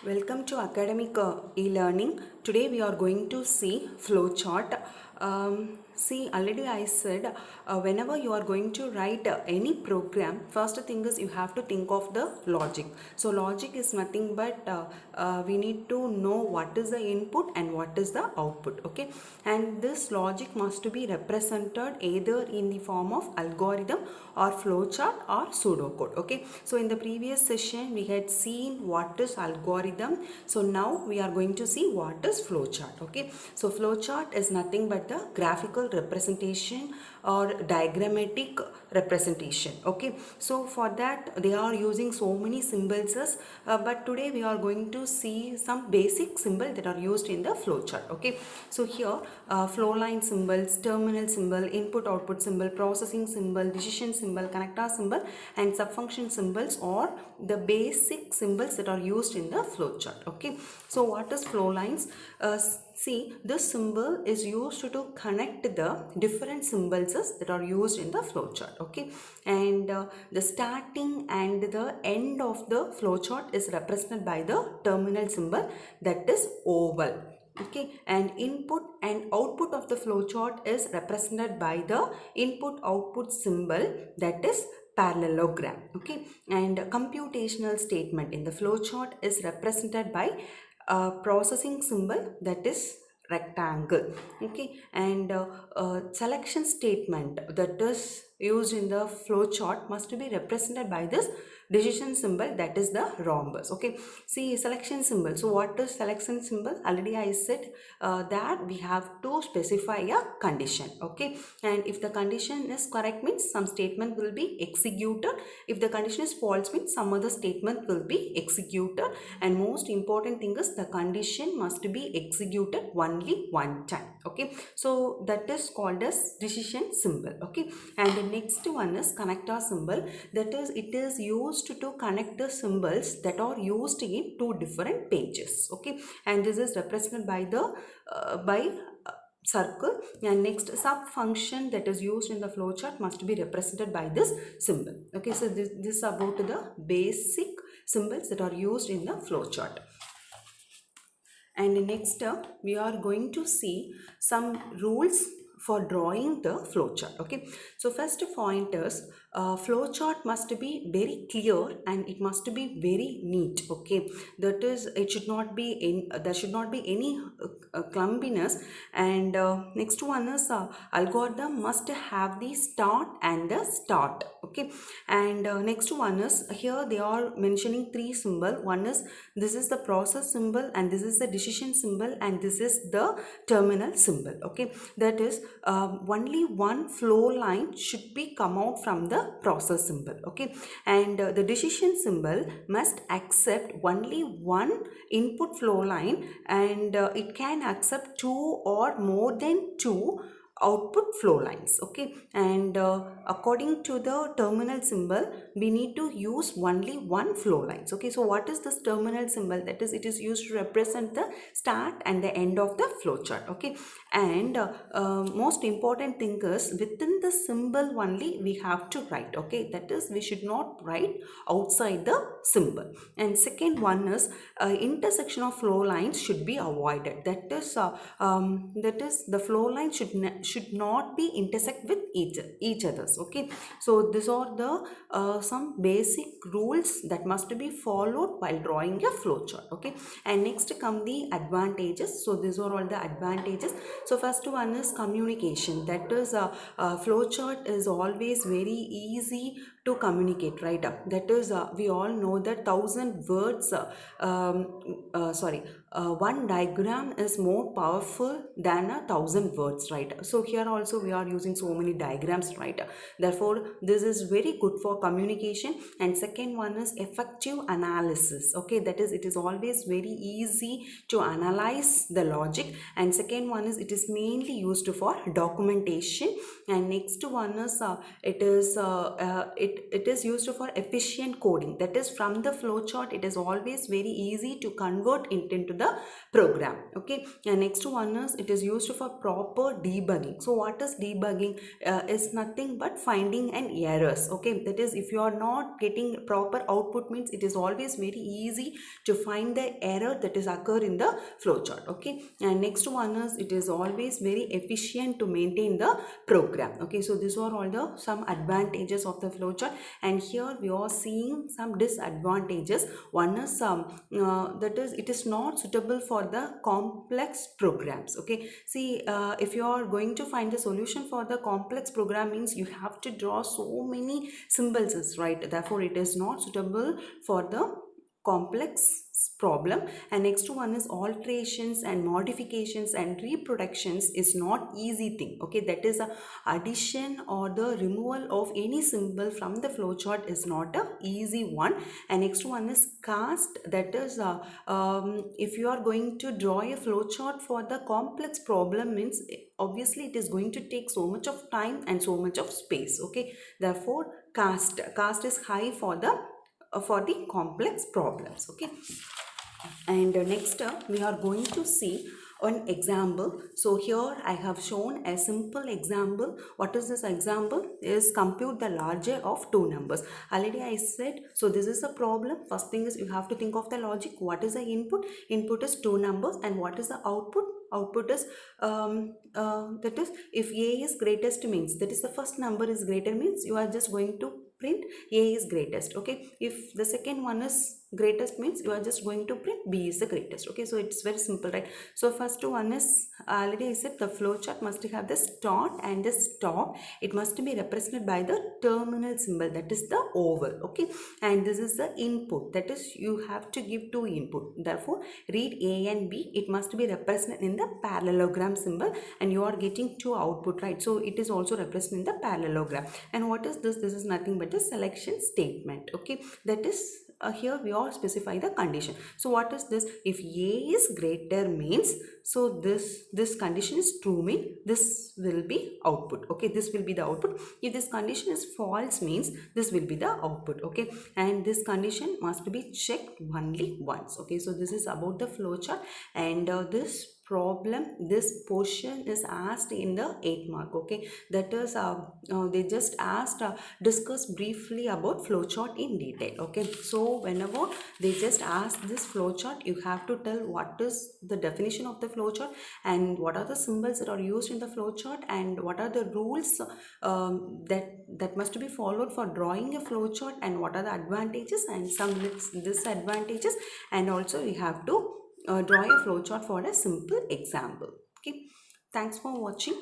Welcome to academic e-learning. Today we are going to see flowchart. See, already I said whenever you are going to write any program, first thing is you have to think of the logic. So logic is nothing but we need to know what is the input and what is the output. Okay, and this logic must be represented either in the form of algorithm or flowchart or pseudocode. Okay, so in the previous session we had seen what is algorithm. So now we are going to see what is flowchart. Okay, so flowchart is nothing but the graphical representation or diagrammatic representation. Okay, so for that they are using so many symbols, but today we are going to see some basic symbols that are used in the flowchart. Okay, so here flow line symbols, terminal symbol, input output symbol, processing symbol, decision symbol, connector symbol and subfunction symbols are the basic symbols that are used in the flowchart. Okay, so what is flow lines? See, this symbol is used to connect the different symbols that are used in the flowchart. Okay, and the starting and the end of the flowchart is represented by the terminal symbol, that is oval. Okay, and input and output of the flowchart is represented by the input output symbol, that is parallelogram. Okay, and computational statement in the flowchart is represented by a processing symbol, that is rectangle. Okay, and selection statement that is used in the flowchart must be represented by this decision symbol, that is the rhombus. Okay, see, selection symbol. So what is selection symbol? Already I said that we have to specify a condition. Okay, and if the condition is correct means some statement will be executed. If the condition is false means some other statement will be executed. And most important thing is the condition must be executed only one time. Okay, so that is called as decision symbol. Okay, and the next one is connector symbol, that is it is used to connect the symbols that are used in two different pages. Okay, and this is represented by the circle. And next, sub function that is used in the flowchart must be represented by this symbol. Okay, so this is about the basic symbols that are used in the flowchart. And next we are going to see some rules for drawing the flowchart. Okay, so first point is flowchart must be very clear and it must be very neat. Okay, that is, it should not be in, there should not be any clumpiness. And next one is algorithm must have the start and the start. Okay, and next one is, here they are mentioning three symbol. One is, this is the process symbol, and this is the decision symbol, and this is the terminal symbol. Okay, that is only one flow line should be come out from the process symbol. Okay, and the decision symbol must accept only one input flow line, and it can accept two or more than two output flow lines. Okay, and according to the terminal symbol we need to use only one flow lines. Okay, so what is this terminal symbol? That is, it is used to represent the start and the end of the flowchart. Okay, and most important thing is within the symbol only we have to write. Okay, that is, we should not write outside the symbol. And second one is intersection of flow lines should be avoided. That is the flow line should not be intersect with each others. Okay, so these are the some basic rules that must be followed while drawing a flowchart. Okay, and next come the advantages. So these are all the advantages. So first one is communication. That is flowchart is always very easy to communicate, right? That is we all know that 1,000 words one diagram is more powerful than 1,000 words, right? So here also we are using so many diagrams, right? Therefore this is very good for communication. And second one is effective analysis. Okay, that is, it is always very easy to analyze the logic. And second one is, it is mainly used for documentation. And next one is it it is used for efficient coding. That is, from the flowchart it is always very easy to convert it into the program. Okay, and next one is it is used for proper debugging. So what is debugging? Is nothing but finding an errors. Okay, that is, if you are not getting proper output, means it is always very easy to find the error that is occur in the flowchart. Okay, and next one is it is always very efficient to maintain the program. Okay, so these are all the some advantages of the flowchart, and here we are seeing some disadvantages. One is that is, it is not suitable for the complex programs. Okay, see, if you are going to find the solution for the complex program, means you have to draw so many symbols, right? Therefore it is not suitable for the complex problem. And next one is alterations and modifications and reproductions is not easy thing. Okay, that is a addition or the removal of any symbol from the flowchart is not a easy one. And next one is cast. That is if you are going to draw a flowchart for the complex problem, means obviously it is going to take so much of time and so much of space. Okay, therefore cast is high for the complex problems. Okay, and next we are going to see an example. So here I have shown a simple example. What is this example? Is compute the larger of two numbers. Already I said, so this is a problem. First thing is you have to think of the logic. What is the input? Input is two numbers, and what is the output? Output is that is, if a is greatest, means that is the first number is greater, means you are just going to print a is greatest. Okay, if the second one is greatest, means you are just going to print b is the greatest. Okay, so it's very simple, right? So first one is, already I said, the flowchart must have the start and the stop. It must be represented by the terminal symbol, that is the oval. Okay, and this is the input, that is you have to give two input. Therefore read a and b, it must be represented in the parallelogram symbol, and you are getting two output, right? So it is also represented in the parallelogram. And what is this? This is nothing but a selection statement. Okay, that is here we are specify the condition. So what is this? If a is greater, means, so this condition is true, mean this will be output. Okay, this will be the output. If this condition is false, means this will be the output. Okay, and this condition must be checked only once. Okay, so this is about the flowchart, and this problem, this portion is asked in the 8 mark. Okay, that is they just asked discuss briefly about flowchart in detail. Okay, so whenever they just ask this flowchart, you have to tell what is the definition of the flowchart, and what are the symbols that are used in the flowchart, and what are the rules that must be followed for drawing a flowchart, and what are the advantages and some disadvantages, and also we have to draw a flowchart for a simple example. Okay, thanks for watching.